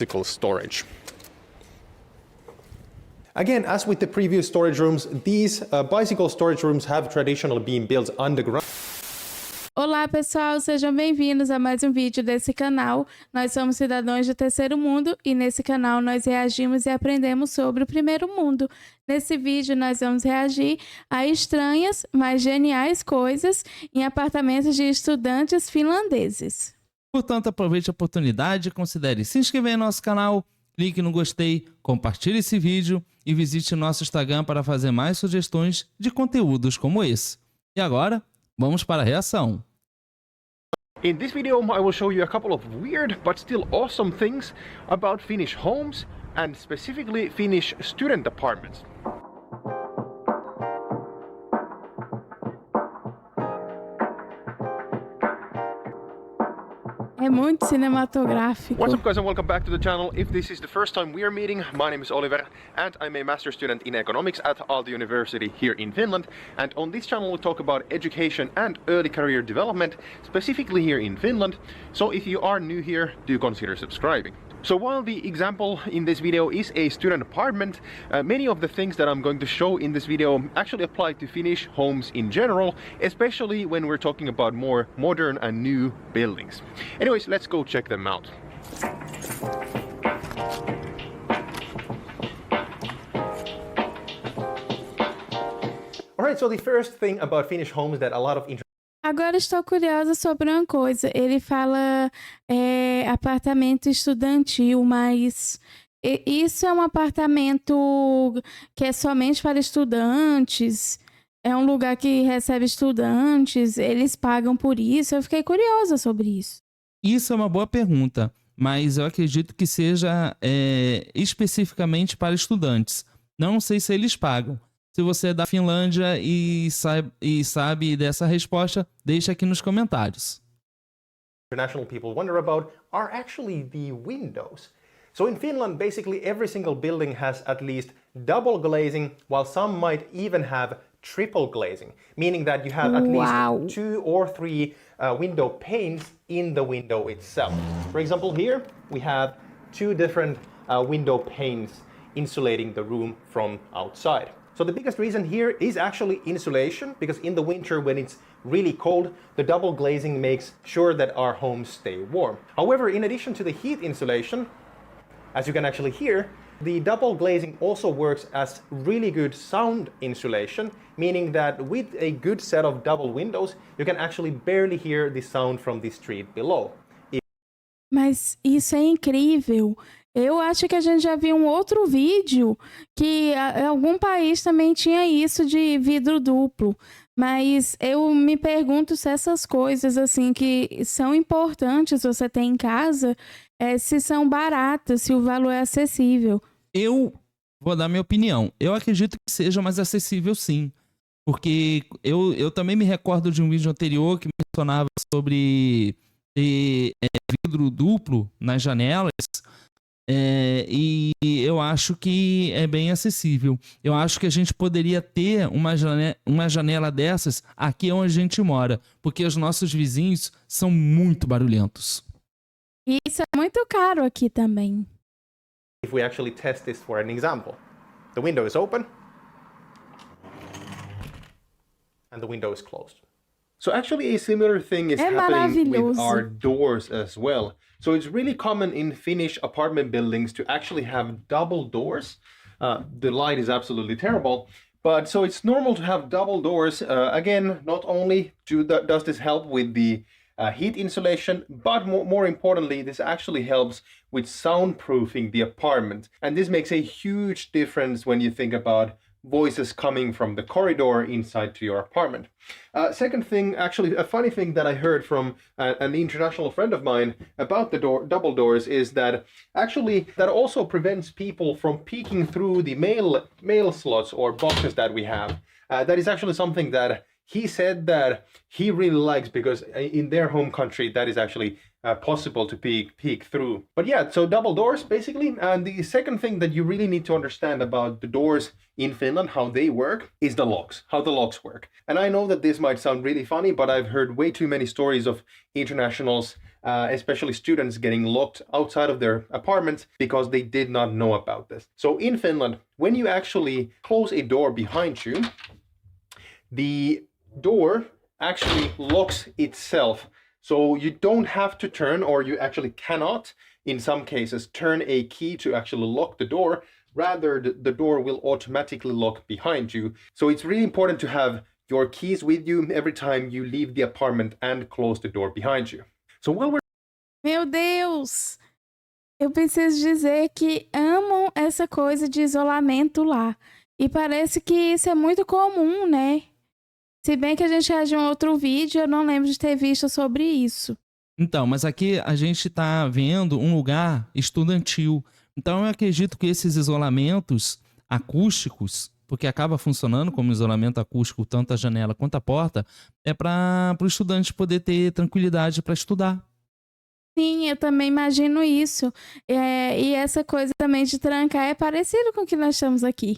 physical storage. Again, as with the previous storage rooms, these bicycle storage rooms have traditionally been built underground. Olá pessoal, sejam bem-vindos a mais um vídeo desse canal. Nós somos cidadãos do terceiro mundo e nesse canal nós reagimos e aprendemos sobre o primeiro mundo. Nesse vídeo nós vamos reagir a estranhas, mas geniais coisas em apartamentos de estudantes finlandeses. Portanto, aproveite a oportunidade e considere se inscrever no nosso canal, clique no gostei, compartilhe esse vídeo e visite nosso Instagram para fazer mais sugestões de conteúdos como esse. E agora, vamos para a reação. In this video, I will show you a couple of weird but still awesome things about Finnish homes and specifically Finnish student apartments. É muito cinematográfico. What's up guys and welcome back to the channel. If this is the first time we are meeting, my name is Oliver and I'm a master's student in economics at Aalto University here in Finland, and on this channel we talk about education and early career development, specifically here in Finland. So if you are new here, do consider subscribing. So while the example in this video is a student apartment, many of the things that I'm going to show in this video actually apply to Finnish homes in general, especially when we're talking about more modern and new buildings. Anyways, let's go check them out. Alright, so the first thing about Finnish homes that a lot of Agora estou curiosa sobre uma coisa. Ele fala apartamento estudantil, mas isso é um apartamento que é somente para estudantes? É um lugar que recebe estudantes? Eles pagam por isso? Eu fiquei curiosa sobre isso. Isso é uma boa pergunta, mas eu acredito que seja especificamente para estudantes. Não sei se eles pagam. Se você é da Finlândia e sabe dessa resposta, deixa aqui nos comentários. International people wonder about are actually the windows. So in Finland, basically every single building has at least double glazing, while some might even have triple glazing, meaning that you have at least 2 or 3 window panes in the window itself. For example, here we have 2 different window panes insulating the room from outside. So the biggest reason here is actually insulation, because in the winter when it's really cold, the double glazing makes sure that our homes stay warm. However, in addition to the heat insulation, as you can actually hear, the double glazing also works as really good sound insulation, meaning that with a good set of double windows, you can actually barely hear the sound from the street below. Mas isso é incrível. Eu acho que a gente já viu um outro vídeo que algum país também tinha isso de vidro duplo. Mas eu me pergunto se essas coisas assim que são importantes você ter em casa, se são baratas, se o valor é acessível. Eu vou dar minha opinião. Eu acredito que seja mais acessível sim. Porque eu também me recordo de um vídeo anterior que mencionava sobre ter vidro duplo nas janelas. E eu acho que é bem acessível. Eu acho que a gente poderia ter uma janela dessas aqui onde a gente mora, porque os nossos vizinhos são muito barulhentos. E isso é muito caro aqui também. If we actually test this for an example, the window is open and the window is closed. So actually a similar thing is happening with our doors as well. So it's really common in Finnish apartment buildings to actually have double doors. The light is absolutely terrible, but so it's normal to have double doors. Again, not only does this help with the heat insulation, but more importantly, this actually helps with soundproofing the apartment. And this makes a huge difference when you think about voices coming from the corridor inside to your apartment. Second thing, actually a funny thing that I heard from an international friend of mine about the double doors is that actually that also prevents people from peeking through the mail slots or boxes that we have. That is actually something that he said that he really likes, because in their home country that is actually possible to peek through. But yeah, so double doors basically. And the second thing that you really need to understand about the doors in Finland, how they work, is the locks, how the locks work. And I know that this might sound really funny, but I've heard way too many stories of internationals, especially students, getting locked outside of their apartments because they did not know about this. So in Finland, when you actually close a door behind you, the door actually locks itself. So you don't have to turn, or you actually cannot, in some cases, turn a key to actually lock the door. Rather, the door will automatically lock behind you. So it's really important to have your keys with you every time you leave the apartment and close the door behind you. So while we're... Meu Deus! Eu preciso dizer que amam essa coisa de isolamento lá. E parece que isso é muito comum, né? Se bem que a gente já de um outro vídeo, eu não lembro de ter visto sobre isso. Então, mas aqui a gente está vendo um lugar estudantil. Então eu acredito que esses isolamentos acústicos, porque acaba funcionando como isolamento acústico, tanto a janela quanto a porta, é para o estudante poder ter tranquilidade para estudar. Sim, eu também imagino isso. E essa coisa também de trancar é parecido com o que nós estamos aqui.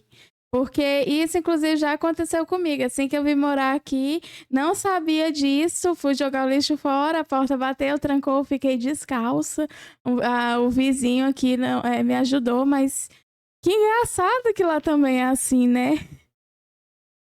Porque isso, inclusive, já aconteceu comigo. Assim que eu vim morar aqui, não sabia disso, fui jogar o lixo fora, a porta bateu, trancou, fiquei descalça. O vizinho aqui me ajudou, mas que engraçado que lá também é assim, né?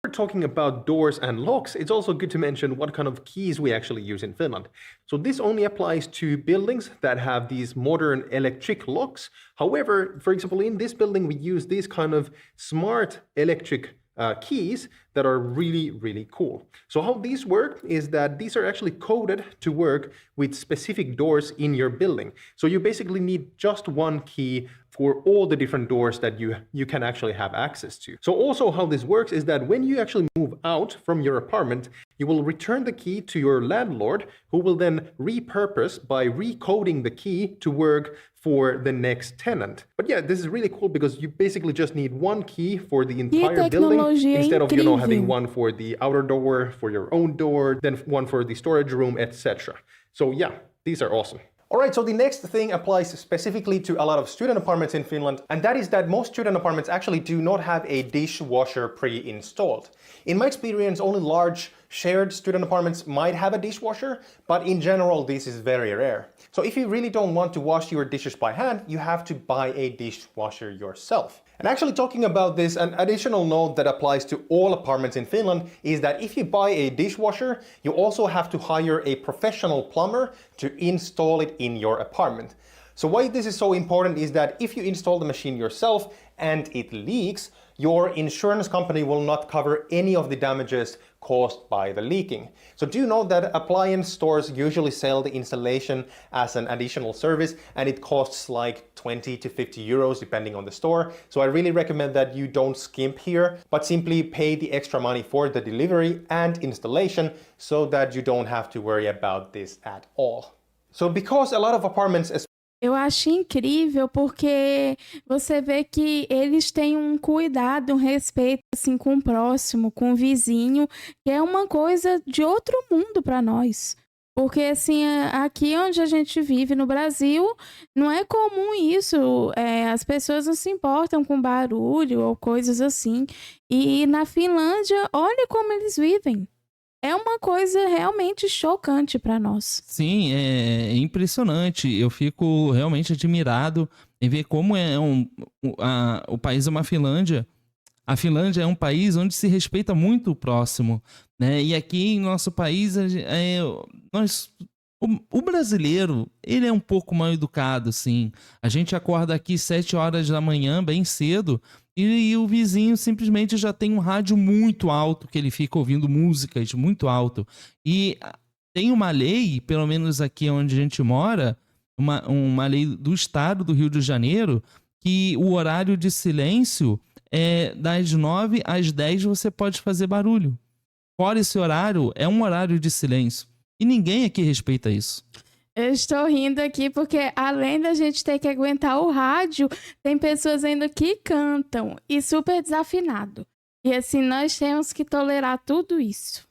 We're talking about doors and locks, it's also good to mention what kind of keys we actually use in Finland. So this only applies to buildings that have these modern electric locks. However, for example, in this building, we use these kind of smart electric keys that are really, really cool. So how these work is that these are actually coded to work with specific doors in your building. So you basically need just one key for all the different doors that you can actually have access to. So also how this works is that when you actually move out from your apartment, you will return the key to your landlord, who will then repurpose by recoding the key to work for the next tenant. But yeah, this is really cool because you basically just need one key for the entire building instead of, having one for the outer door, for your own door, then one for the storage room, etc. So yeah, these are awesome. All right, so the next thing applies specifically to a lot of student apartments in Finland, and that is that most student apartments actually do not have a dishwasher pre-installed. In my experience, only large shared student apartments might have a dishwasher, but in general, this is very rare. So if you really don't want to wash your dishes by hand, you have to buy a dishwasher yourself. And actually talking about this, an additional note that applies to all apartments in Finland is that if you buy a dishwasher, you also have to hire a professional plumber to install it in your apartment. So why this is so important is that if you install the machine yourself and it leaks, your insurance company will not cover any of the damages caused by the leaking. So do know that appliance stores usually sell the installation as an additional service, and it costs like 20 to 50 euros depending on the store. So I really recommend that you don't skimp here, but simply pay the extra money for the delivery and installation so that you don't have to worry about this at all. So because a lot of apartments, eu acho incrível porque você vê que eles têm um cuidado, um respeito assim com o próximo, com o vizinho, que é uma coisa de outro mundo para nós. Porque assim, aqui onde a gente vive no Brasil, não é comum isso, as pessoas não se importam com barulho ou coisas assim. E na Finlândia, olha como eles vivem. É uma coisa realmente chocante para nós. Sim, é impressionante. Eu fico realmente admirado em ver como o país é uma Finlândia. A Finlândia é um país onde se respeita muito o próximo, né? E aqui em nosso país, o brasileiro, ele é um pouco mal educado, sim. A gente acorda aqui 7 horas da manhã, bem cedo, e o vizinho simplesmente já tem um rádio muito alto, que ele fica ouvindo músicas muito alto. E tem uma lei, pelo menos aqui onde a gente mora, uma lei do estado do Rio de Janeiro, que o horário de silêncio é das 9 às 10 você pode fazer barulho. Fora esse horário, é um horário de silêncio. E ninguém aqui respeita isso. Eu estou rindo aqui porque, além da gente ter que aguentar o rádio, tem pessoas ainda que cantam e super desafinado. E assim, nós temos que tolerar tudo isso.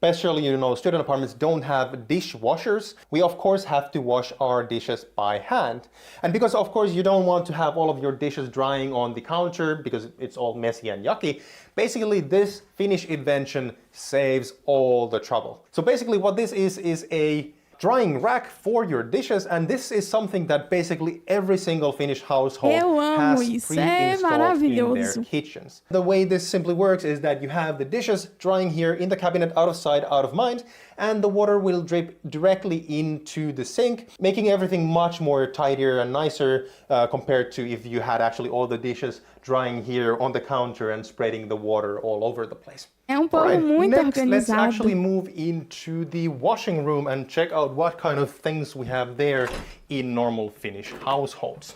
especially, student apartments don't have dishwashers, we of course have to wash our dishes by hand. And because of course you don't want to have all of your dishes drying on the counter because it's all messy and yucky, basically this Finnish invention saves all the trouble. So basically what this is a drying rack for your dishes, and this is something that basically every single Finnish household has pre-installed in their kitchens. The way this simply works is that you have the dishes drying here in the cabinet, out of sight, out of mind, and the water will drip directly into the sink, making everything much more tidier and nicer compared to if you had actually all the dishes drying here on the counter and spreading the water all over the place. É povo muito Next, organizado. let's actually move into the washing room and check out what kind of things we have there in normal Finnish households.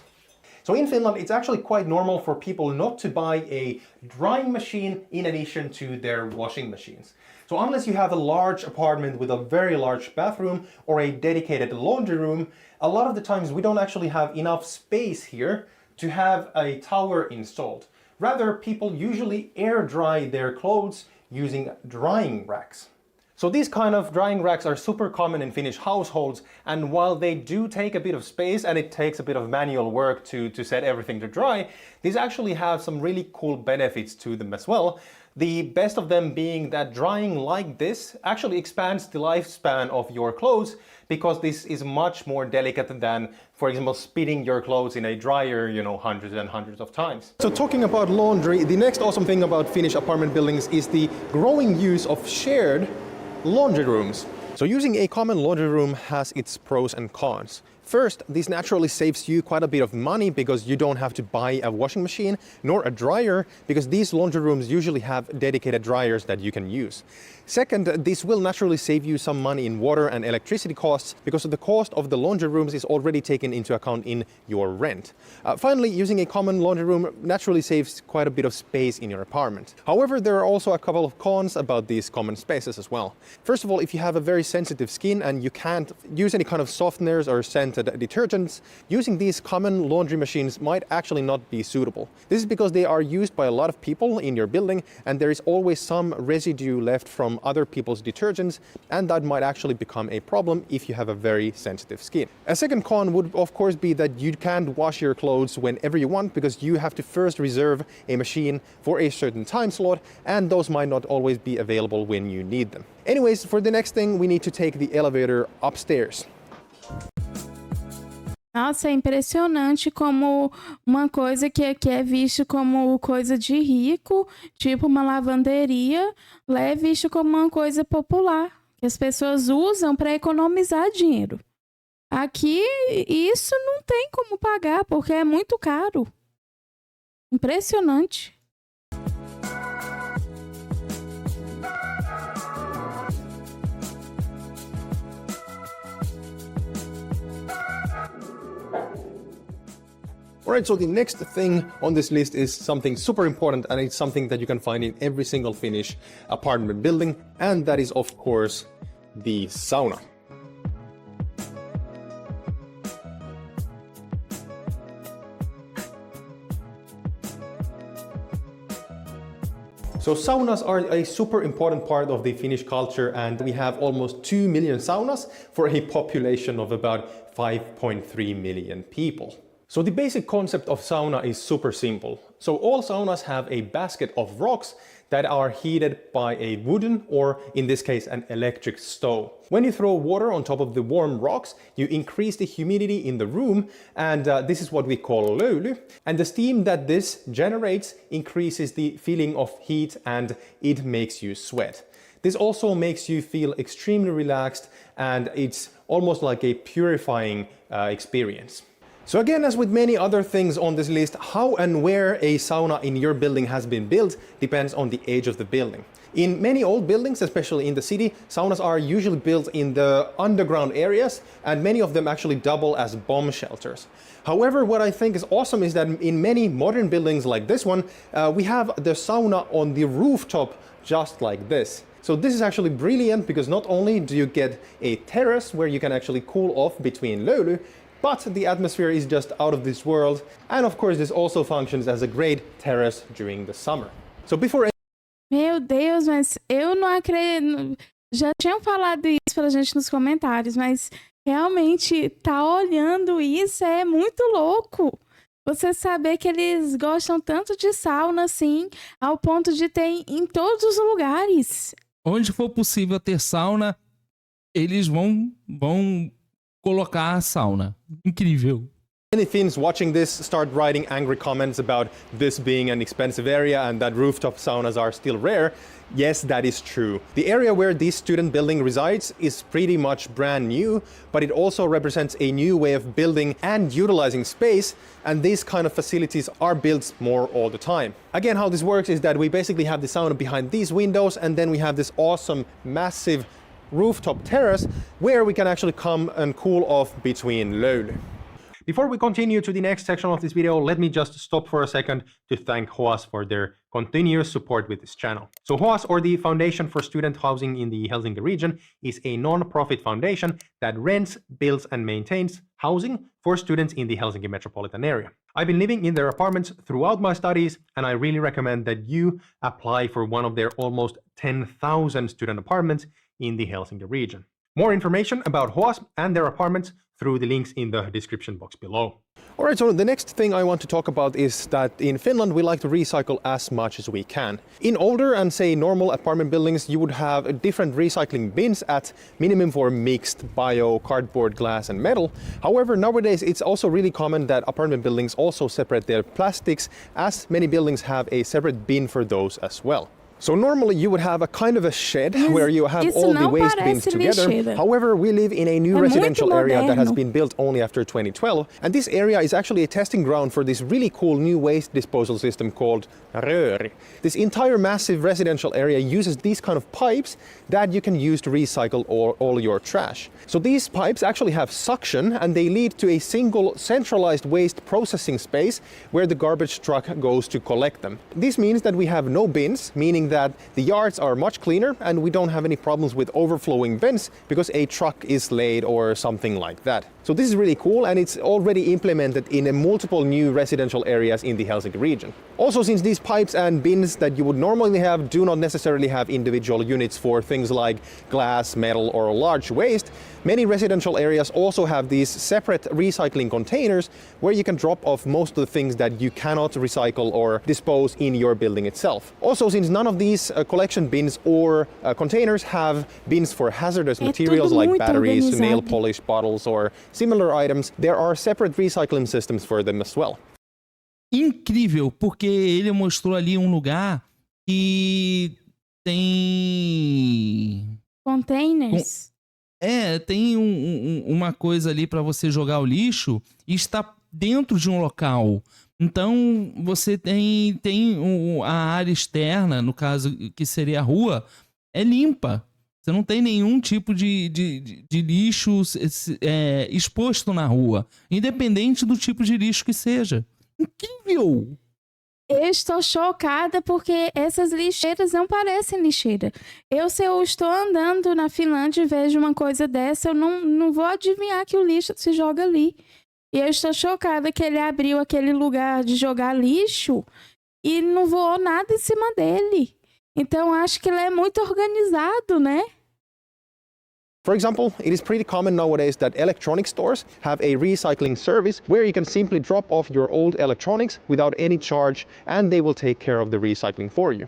So in Finland, it's actually quite normal for people not to buy a drying machine in addition to their washing machines. So unless you have a large apartment with a very large bathroom or a dedicated laundry room, a lot of the times we don't actually have enough space here to have a tower installed. Rather, people usually air dry their clothes using drying racks. So these kind of drying racks are super common in Finnish households, and while they do take a bit of space and it takes a bit of manual work to set everything to dry, these actually have some really cool benefits to them as well. The best of them being that drying like this actually expands the lifespan of your clothes, because this is much more delicate than, for example, spitting your clothes in a dryer, hundreds and hundreds of times. So talking about laundry, the next awesome thing about Finnish apartment buildings is the growing use of shared laundry rooms. So using a common laundry room has its pros and cons. First, this naturally saves you quite a bit of money because you don't have to buy a washing machine nor a dryer, because these laundry rooms usually have dedicated dryers that you can use. Second, this will naturally save you some money in water and electricity costs because the cost of the laundry rooms is already taken into account in your rent. Finally, using a common laundry room naturally saves quite a bit of space in your apartment. However, there are also a couple of cons about these common spaces as well. First of all, if you have a very sensitive skin and you can't use any kind of softeners or scented detergents, using these common laundry machines might actually not be suitable. This is because they are used by a lot of people in your building, and there is always some residue left from other people's detergents, and that might actually become a problem if you have a very sensitive skin. A second con would of course be that you can't wash your clothes whenever you want, because you have to first reserve a machine for a certain time slot, and those might not always be available when you need them. Anyways, for the next thing, we need to take the elevator upstairs. Nossa, é impressionante como uma coisa que aqui é visto como coisa de rico, tipo uma lavanderia, lá é visto como uma coisa popular, que as pessoas usam para economizar dinheiro. Aqui, isso não tem como pagar, porque é muito caro. Impressionante. Alright, so the next thing on this list is something super important, and it's something that you can find in every single Finnish apartment building, and that is of course the sauna. So saunas are a super important part of the Finnish culture, and we have almost 2 million saunas for a population of about 5.3 million people. So the basic concept of sauna is super simple. So all saunas have a basket of rocks that are heated by a wooden, or in this case an electric stove. When you throw water on top of the warm rocks, you increase the humidity in the room, and this is what we call löyly. And the steam that this generates increases the feeling of heat, and it makes you sweat. This also makes you feel extremely relaxed, and it's almost like a purifying experience. So again, as with many other things on this list, how and where a sauna in your building has been built depends on the age of the building. In many old buildings, especially in the city, saunas are usually built in the underground areas, and many of them actually double as bomb shelters. However, what I think is awesome is that in many modern buildings like this one, we have the sauna on the rooftop just like this. So this is actually brilliant because not only do you get a terrace where you can actually cool off between löyly, but the atmosphere is just out of this world, and of course this also functions as a great terrace during the summer. So before... Meu Deus, mas eu não acredito... Já tinham falado isso pra gente nos comentários, mas realmente tá olhando isso é muito louco. Você saber que eles gostam tanto de sauna assim, ao ponto de ter em todos os lugares. Onde for possível ter sauna, eles vão colocar a sauna. Incrível. Many Finns watching this start writing angry comments about this being an expensive area and that rooftop saunas are still rare. Yes, that is true. The area where this student building resides is pretty much brand new, but it also represents a new way of building and utilizing space, and these kind of facilities are built more all the time. Again, how this works is that we basically have the sauna behind these windows, and then we have this awesome, massive rooftop terrace where we can actually come and cool off between load. Before we continue to the next section of this video, let me just stop for a second to thank HOAS for their continuous support with this channel. So HOAS, or the Foundation for Student Housing in the Helsinki region, is a non-profit foundation that rents, builds and maintains housing for students in the Helsinki metropolitan area. I've been living in their apartments throughout my studies, and I really recommend that you apply for one of their almost 10,000 student apartments in the Helsinki region. More information about HOAS and their apartments through the links in the description box below. Alright, so the next thing I want to talk about is that in Finland we like to recycle as much as we can. In older and say normal apartment buildings, you would have different recycling bins at minimum for mixed bio, cardboard, glass and metal. However, nowadays it's also really common that apartment buildings also separate their plastics, as many buildings have a separate bin for those as well. So normally you would have a kind of a shed where you have all the waste bins together. Lixeira. However, we live in a new residential area that has been built only after 2012. And this area is actually a testing ground for this really cool new waste disposal system called Röri. This entire massive residential area uses these kind of pipes that you can use to recycle all your trash. So these pipes actually have suction, and they lead to a single centralized waste processing space where the garbage truck goes to collect them. This means that we have no bins, meaning that the yards are much cleaner and we don't have any problems with overflowing vents because a truck is laid or something like that. So this is really cool, and it's already implemented in multiple new residential areas in the Helsinki region. Also, since these pipes and bins that you would normally have do not necessarily have individual units for things like glass, metal or large waste, many residential areas also have these separate recycling containers where you can drop off most of the things that you cannot recycle or dispose in your building itself. Also, since none of these collection bins or containers have bins for hazardous materials like batteries, nail polish bottles or similar items, there are separate recycling systems for them as well. Incrível, porque ele mostrou ali um lugar que tem... Containers. Tem uma coisa ali para você jogar o lixo e está dentro de um local. Então, você tem a área externa, no caso que seria a rua, é limpa. Você não tem nenhum tipo de lixo exposto na rua, independente do tipo de lixo que seja. Incrível! Eu estou chocada porque essas lixeiras não parecem lixeira. Se eu estou andando na Finlândia e vejo uma coisa dessa, eu não vou adivinhar que o lixo se joga ali. E eu estou chocada que ele abriu aquele lugar de jogar lixo e não voou nada em cima dele. Então, acho que ele é muito organizado, né? For example, it is pretty common nowadays that electronic stores have a recycling service where you can simply drop off your old electronics without any charge, and they will take care of the recycling for you.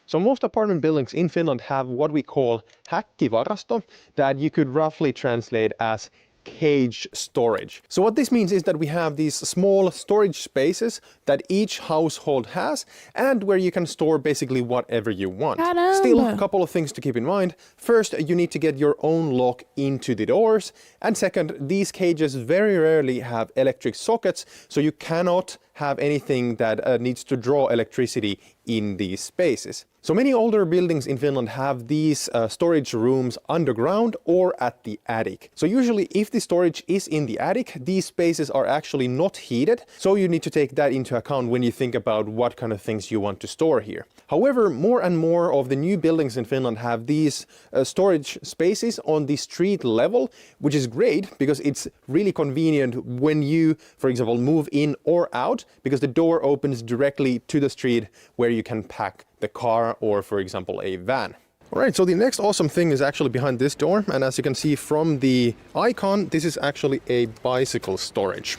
So most apartment buildings in Finland have what we call häkkivarasto, that you could roughly translate as cage storage. So what this means is that we have these small storage spaces that each household has, and where you can store basically whatever you want. Caramba. Still, a couple of things to keep in mind. First, you need to get your own lock into the doors. And second, these cages very rarely have electric sockets, so you cannot have anything that needs to draw electricity in these spaces. So many older buildings in Finland have these storage rooms underground or at the attic. So usually if the storage is in the attic, these spaces are actually not heated. So you need to take that into account when you think about what kind of things you want to store here. However, more and more of the new buildings in Finland have these storage spaces on the street level, which is great because it's really convenient when you, for example, move in or out, because the door opens directly to the street where you can pack the car or, for example, a van. All right, so the next awesome thing is actually behind this door, and as you can see from the icon, this is actually a bicycle storage.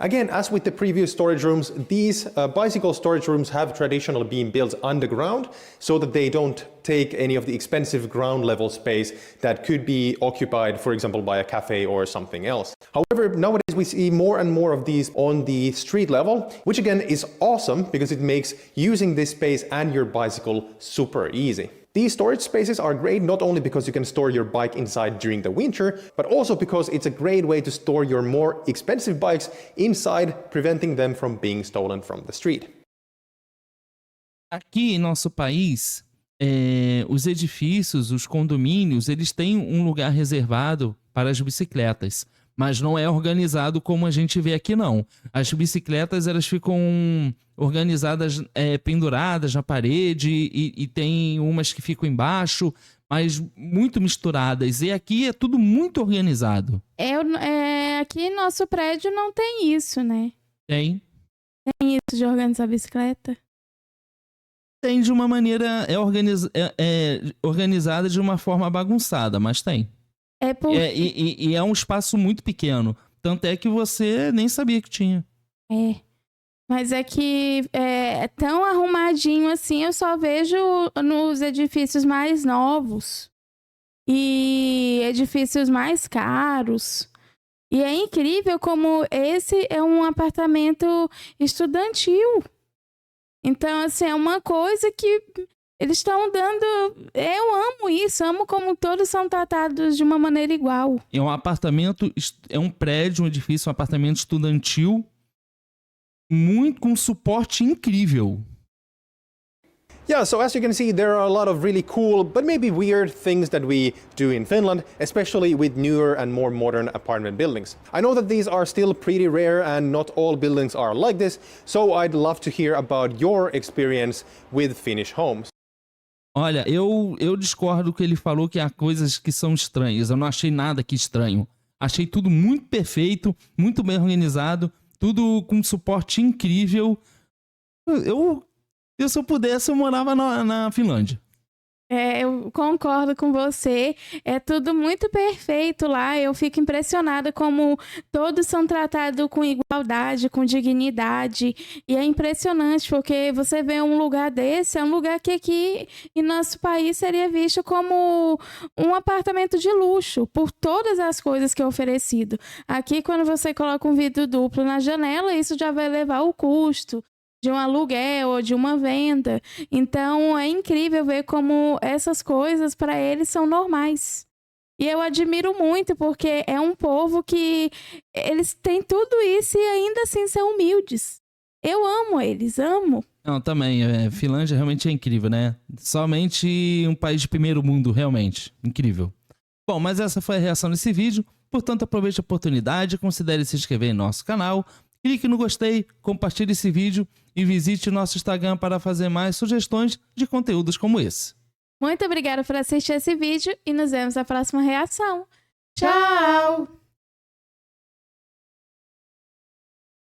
Again, as with the previous storage rooms, these bicycle storage rooms have traditionally been built underground so that they don't take any of the expensive ground level space that could be occupied, for example, by a cafe or something else. However, nowadays we see more and more of these on the street level, which again is awesome because it makes using this space and your bicycle super easy. These storage spaces are great not only because you can store your bike inside during the winter, but also because it's a great way to store your more expensive bikes inside, preventing them from being stolen from the street. Aqui em nosso país, os edifícios, os condomínios, eles têm um lugar reservado para as bicicletas, mas não é organizado como a gente vê aqui, não. As bicicletas, elas ficam organizadas, penduradas na parede e tem umas que ficam embaixo, mas muito misturadas. E aqui é tudo muito organizado. Aqui em nosso prédio não tem isso, né? Tem. Tem isso de organizar a bicicleta? Tem de uma maneira, organizada de uma forma bagunçada, mas tem. E é um espaço muito pequeno. Tanto é que você nem sabia que tinha. Mas é que é tão arrumadinho assim, eu só vejo nos edifícios mais novos. E edifícios mais caros. E é incrível como esse é um apartamento estudantil. Então, assim, é uma coisa que eles estão dando... Eu amo isso, amo como todos são tratados de uma maneira igual. É um apartamento, é um prédio, um edifício, um apartamento estudantil muito com suporte incrível. Yeah, so as you can see, there are a lot of really cool, but maybe weird things that we do in Finland, especially with newer and more modern apartment buildings. I know that these are still pretty rare and not all buildings are like this, so I'd love to hear about your experience with Finnish homes. Olha, eu discordo que ele falou que há coisas que são estranhas. Eu não achei nada aqui estranho. Achei tudo muito perfeito, muito bem organizado, tudo com suporte incrível. Se eu pudesse, eu morava na Finlândia. Eu concordo com você. É tudo muito perfeito lá. Eu fico impressionada como todos são tratados com igualdade, com dignidade. E é impressionante, porque você vê um lugar desse, é um lugar que aqui em nosso país seria visto como um apartamento de luxo, por todas as coisas que é oferecido. Aqui, quando você coloca um vidro duplo na janela, isso já vai levar o custo de um aluguel ou de uma venda. Então, é incrível ver como essas coisas para eles são normais. E eu admiro muito, porque é um povo que eles têm tudo isso e ainda assim são humildes. Eu amo eles, amo. Não, também, Finlândia realmente é incrível, né? Somente um país de primeiro mundo, realmente. Incrível. Bom, mas essa foi a reação nesse vídeo. Portanto, aproveite a oportunidade, considere se inscrever em nosso canal, clique no gostei, compartilhe esse vídeo e visite nosso Instagram para fazer mais sugestões de conteúdos como esse. Muito obrigada por assistir esse vídeo e nos vemos na próxima reação. Tchau!